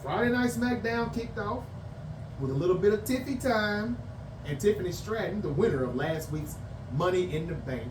Friday Night Smackdown kicked off with a little bit of Tiffy time, and Tiffany Stratton, the winner of last week's Money in the Bank,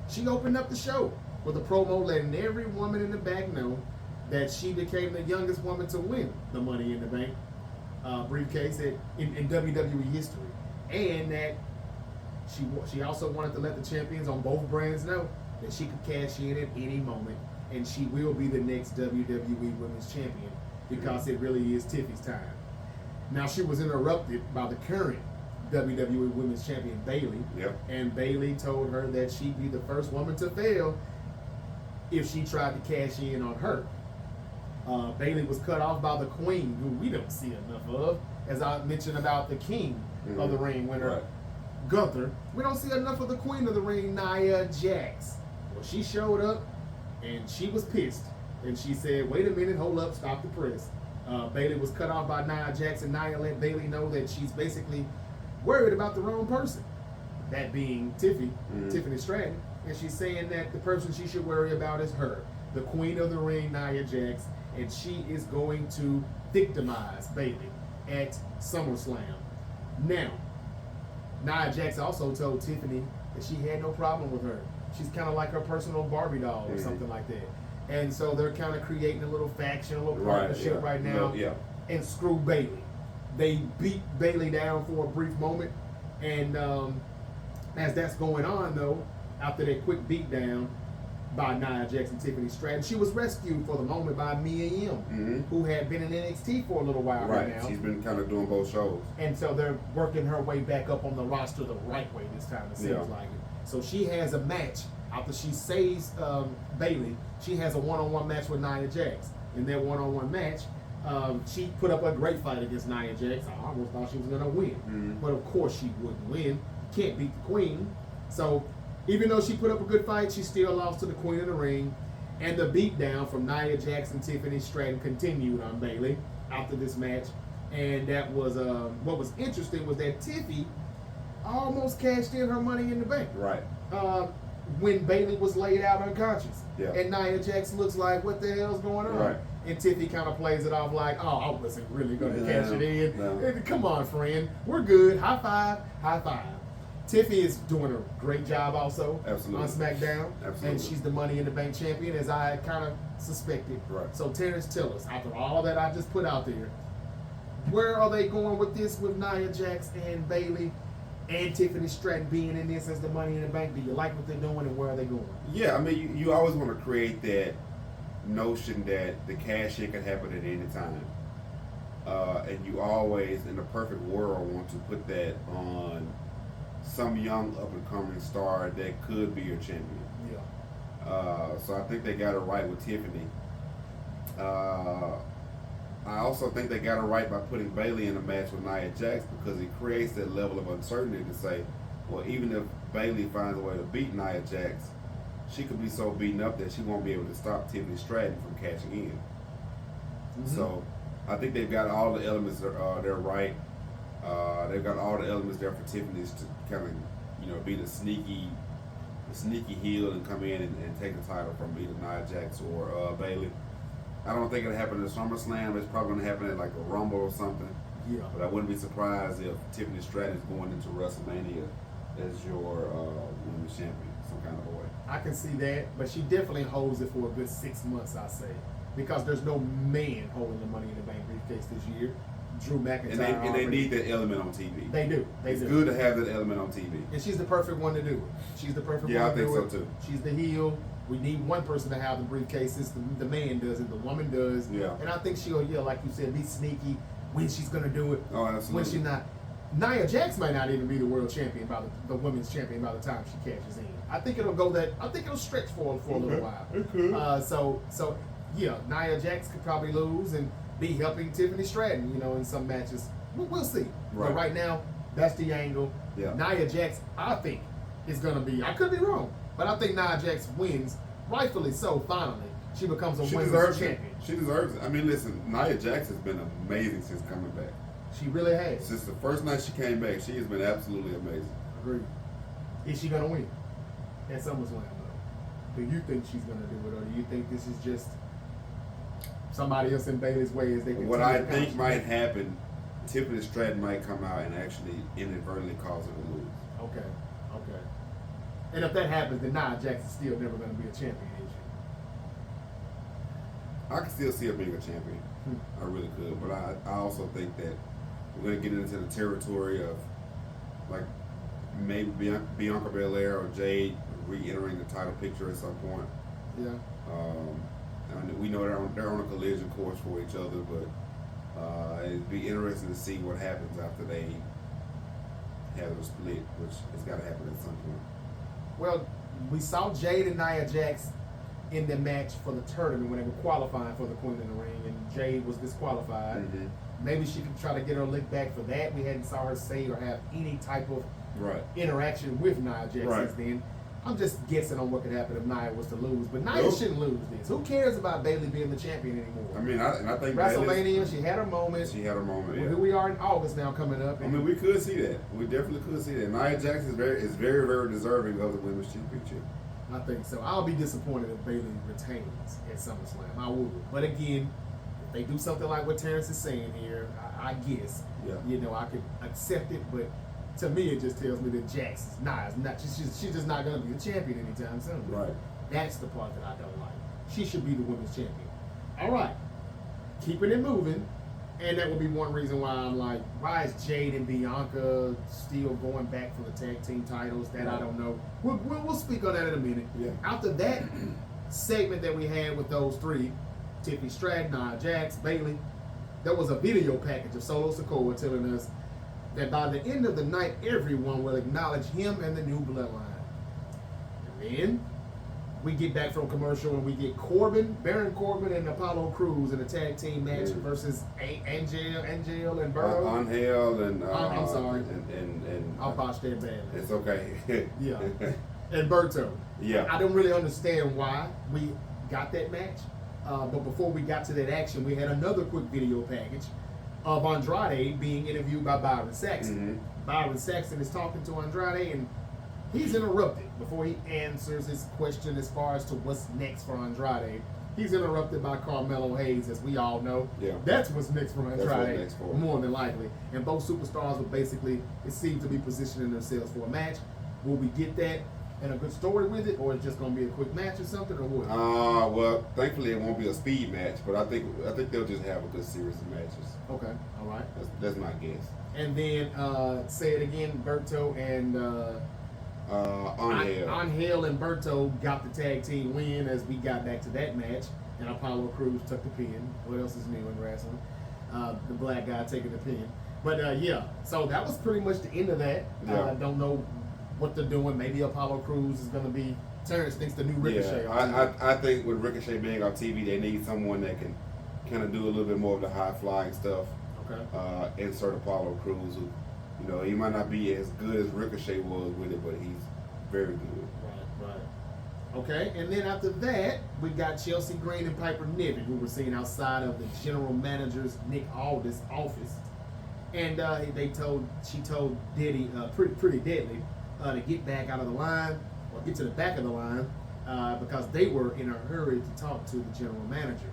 she opened up the show with a promo letting every woman in the back know that she became the youngest woman to win the Money in the Bank briefcase in WWE history, and that she also wanted to let the champions on both brands know that she could cash in at any moment, and she will be the next WWE Women's Champion because it really is Tiffy's time. Now, she was interrupted by the current WWE Women's Champion, Bayley, and Bayley told her that she'd be the first woman to fail if she tried to cash in on her. Bayley was cut off by the Queen, who we don't see enough of. As I mentioned about the King of the Ring winner, Gunther, we don't see enough of the Queen of the Ring, Nia Jax. Well, she showed up, and she was pissed. And she said, wait a minute, hold up, stop the press. Bayley was cut off by Nia Jax, and Nia let Bayley know that she's basically worried about the wrong person. That being Tiffany Stratton. And she's saying that the person she should worry about is her, the Queen of the Ring, Nia Jax, and she is going to victimize Bayley at SummerSlam. Now, Nia Jax also told Tiffany that she had no problem with her. She's kind of like her personal Barbie doll or something like that. And so they're kind of creating a little faction, a little partnership right now, and screw Bayley. They beat Bayley down for a brief moment, and as that's going on, though, after that quick beatdown by Nia Jax and Tiffany Stratton, she was rescued for the moment by Mia Yim, who had been in NXT for a little while right now. She's been kind of doing both shows. And so they're working her way back up on the roster the right way this time, it seems like it. So she has a match. After she saves Bayley, she has a one-on-one match with Nia Jax. In that one-on-one match, she put up a great fight against Nia Jax. I almost thought she was going to win. But of course she wouldn't win. You can't beat the Queen. So even though she put up a good fight, she still lost to the Queen of the Ring. And the beatdown from Nia Jax and Tiffany Stratton continued on Bayley after this match. And that was what was interesting was that Tiffy almost cashed in her Money in the Bank. When Bayley was laid out unconscious. And Nia Jax looks like, what the hell's going on? And Tiffy kind of plays it off like, oh, I wasn't really going to cash it in. Come on, friend. We're good. High five. High five. Tiffy is doing a great job also on SmackDown. And she's the Money in the Bank champion, as I kind of suspected. So Terrence, tell us, after all that I just put out there, where are they going with this with Nia Jax and Bayley and Tiffany Stratton being in this as the Money in the Bank? Do you like what they're doing, and where are they going? Yeah, I mean, you always want to create that notion that the cash in can happen at any time. And you always, in the perfect world, want to put that on some young up-and-coming star that could be your champion. So I think they got it right with Tiffany. I also think they got it right by putting Bayley in a match with Nia Jax, because it creates that level of uncertainty to say, well, even if Bayley finds a way to beat Nia Jax, she could be so beaten up that she won't be able to stop Tiffany Stratton from cashing in. So I think they've got all the elements they're right. They've got all the elements there for Tiffany to kind of, be the sneaky heel and come in and take the title from either Nia Jax or Bayley. I don't think it'll happen at SummerSlam. It's probably going to happen at like a Rumble or something. But I wouldn't be surprised if Tiffany Stratton is going into WrestleMania as your women's champion, some kind of a way. I can see that, but she definitely holds it for a good 6 months, I say, because there's no man holding the Money in the Bank briefcase this year. Drew McIntyre. And they need that element on TV. They do. It's good to have that element on TV. And she's the perfect one to do it. She's the perfect one to do it. Yeah, I think so too. She's the heel. We need one person to have the briefcases. The man does it. The woman does. And I think she'll, like you said, be sneaky when she's going to do it. Oh, absolutely. When she's not. Nia Jax might not even be the world champion the women's champion by the time she cashes in. I think it'll go that. I think it'll stretch for a little while. So Nia Jax could probably lose and be helping Tiffany Stratton, in some matches. We'll see. But right now, that's the angle. Nia Jax, I think, is going to be. I could be wrong, but I think Nia Jax wins, rightfully so. Finally, she becomes a women's champion. She deserves it. I mean, listen, Nia Jax has been amazing since coming back. She really has. Since the first night she came back, she has been absolutely amazing. Agreed. Is she going to win at SummerSlam, though? Do you think she's going to do it, or do you think this is just somebody else in Bailey's way as they continue What I to think concentrate. might happen, Tiffany Stratton might come out and actually inadvertently cause her to lose. Okay. And if that happens, then Nia Jax is still never going to be a champion, is I can still see her being a champion. she? I really could, but I also think that we're going to get into the territory of like maybe Bianca Belair or Jade re-entering the title picture at some point. Yeah. And we know they're on a collision course for each other, but it'd be interesting to see what happens after they have a split, which has got to happen at some point. Well, we saw Jade and Nia Jax in the match for the tournament when they were qualifying for the Queen in the Ring, and Jade was disqualified. Mm-hmm. Maybe she could try to get her lick back for that. We hadn't saw her say or have any type of Right. interaction with Nia Jax Right. since then. I'm just guessing on what could happen if Nia was to lose, but Nia Nope. shouldn't lose this. Who cares about Bayley being the champion anymore? I mean, I think WrestleMania, she had her moment. She had her moment. Here Yeah. we are in August now coming up. I mean, we could see that. We definitely could see that. Nia Jax is very, very deserving of the women's championship. I think so. I'll be disappointed if Bayley retains at SummerSlam. I would. But again, if they do something like what Terrence is saying here, I guess, Yeah. I could accept it. But to me, it just tells me that Jax is not. She's just not going to be the champion anytime soon. Right. That's the part that I don't like. She should be the women's champion. All right. Keeping it moving. And that would be one reason why I'm like, why is Jade and Bianca still going back for the tag team titles? That I don't know. We'll speak on that in a minute. Yeah. After that segment that we had with those three, Tiffany Stratton, Nia Jax, Bayley, there was a video package of Solo Sikoa telling us that by the end of the night, everyone will acknowledge him and the new bloodline. And then we get back from commercial and we get Baron Corbin and Apollo Crews in a tag team match versus Angel and Burrow. Angel and I'm sorry. And I'll botch that badly. it's okay. Yeah. And Berto. Yeah. I don't really understand why we got that match. But before we got to that action, we had another quick video package of Andrade being interviewed by Byron Saxton. Mhm. Byron Saxton is talking to Andrade and he's interrupted before he answers his question as far as to what's next for Andrade. He's interrupted by Carmelo Hayes, as we all know. Yeah. That's what's next for That's Andrade, what's next for him. more than likely. And both superstars will basically, it seems to be positioning themselves for a match. Will we get that and a good story with it, or it's just going to be a quick match or something, or what? Well, thankfully it won't be a speed match, but I think they'll just have a good series of matches. Okay, all right. That's my guess. And then, say it again, Berto and Angel and Berto got the tag team win as we got back to that match. And Apollo Crews took the pin. What else is new in wrestling? The black guy taking the pin. But yeah, so that was pretty much the end of that. Yeah. I don't know what they're doing. Maybe Apollo Crews is going to be, Terrence thinks, the new Ricochet. Yeah, I think with Ricochet being on TV, they need someone that can kind of do a little bit more of the high flying stuff. Okay. Insert Apollo Crews, who, he might not be as good as Ricochet was with it, but he's very good. Right. Okay, and then after that, we got Chelsea Green and Piper Niven, who were seen outside of the general manager's Nick Aldis office. And she told Diddy, pretty deadly, to get back out of the line, or get to the back of the line, because they were in a hurry to talk to the general manager.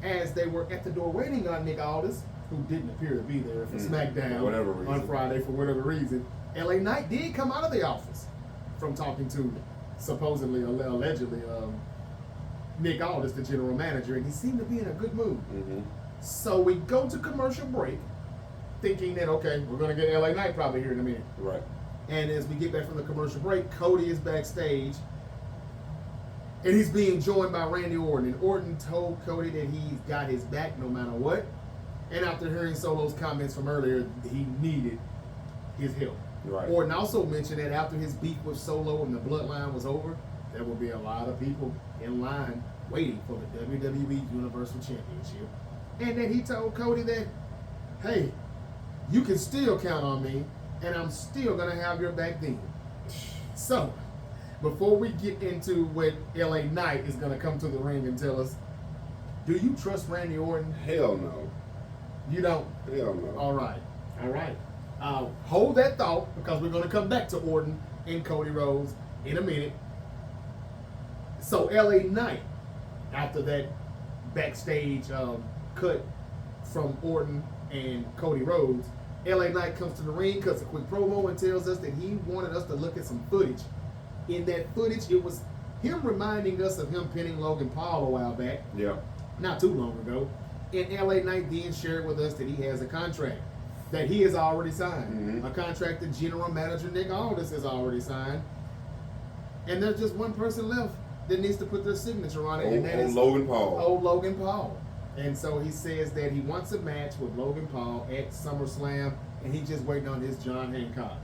As they were at the door waiting on Nick Aldis, who didn't appear to be there for Smackdown for whatever reason. on Friday for whatever reason, LA Knight did come out of the office from talking to supposedly, allegedly, Nick Aldis, the general manager, and he seemed to be in a good mood. Mm-hmm. So we go to commercial break, thinking that, okay, we're going to get LA Knight probably here in a minute. Right. And as we get back from the commercial break, Cody is backstage, and he's being joined by Randy Orton. And Orton told Cody that he's got his back no matter what. And after hearing Solo's comments from earlier, he needed his help. Right. Orton also mentioned that after his beef with Solo and the bloodline was over, there will be a lot of people in line waiting for the WWE Universal Championship. And then he told Cody that, hey, you can still count on me, and I'm still going to have your back then. So, before we get into what LA Knight is going to come to the ring and tell us, do you trust Randy Orton? Hell no. You don't? Hell no. All right. Hold that thought, because we're going to come back to Orton and Cody Rhodes in a minute. So LA Knight, after that backstage cut from Orton and Cody Rhodes. LA Knight comes to the ring, cuts a quick promo, and tells us that he wanted us to look at some footage. In that footage, it was him reminding us of him pinning Logan Paul a while back, not too long ago. And LA Knight then shared with us that he has a contract that he has already signed, a contract that General Manager Nick Aldis has already signed. And there's just one person left that needs to put their signature on it, and that is Logan Paul. Old Logan Paul. And so he says that he wants a match with Logan Paul at SummerSlam, and he's just waiting on his John Hancock.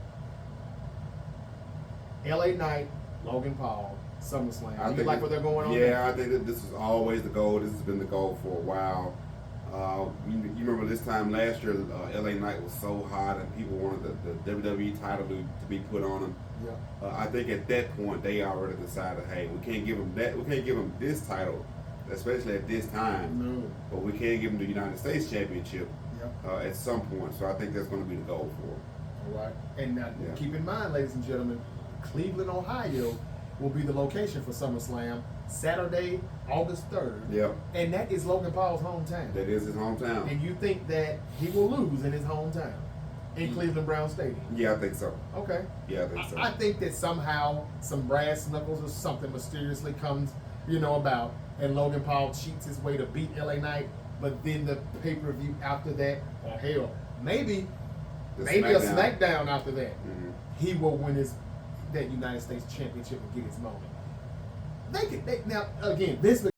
LA Knight, Logan Paul, SummerSlam. I think like what they're going on? Yeah, I think that this was always the goal. This has been the goal for a while. You remember this time last year, LA Knight was so hot, and people wanted the WWE title to be put on him. Yeah. I think at that point they already decided, hey, we can't give him that. We can't give him this title, especially at this time. No. But we can give him the United States Championship Yeah. at some point. So I think that's going to be the goal for him. All right. And now, keep in mind, ladies and gentlemen, Cleveland, Ohio will be the location for SummerSlam, Saturday, August 3rd. Yep. And that is Logan Paul's hometown. That is his hometown. And you think that he will lose in his hometown, in Cleveland Brown Stadium? Yeah, I think so. Okay. Yeah, I think so. I think that somehow some brass knuckles or something mysteriously comes, about, and Logan Paul cheats his way to beat LA Knight, but then the pay-per-view after that, or hell, maybe a Smackdown after that, he will win that United States Championship and get his moment. Now again, Vince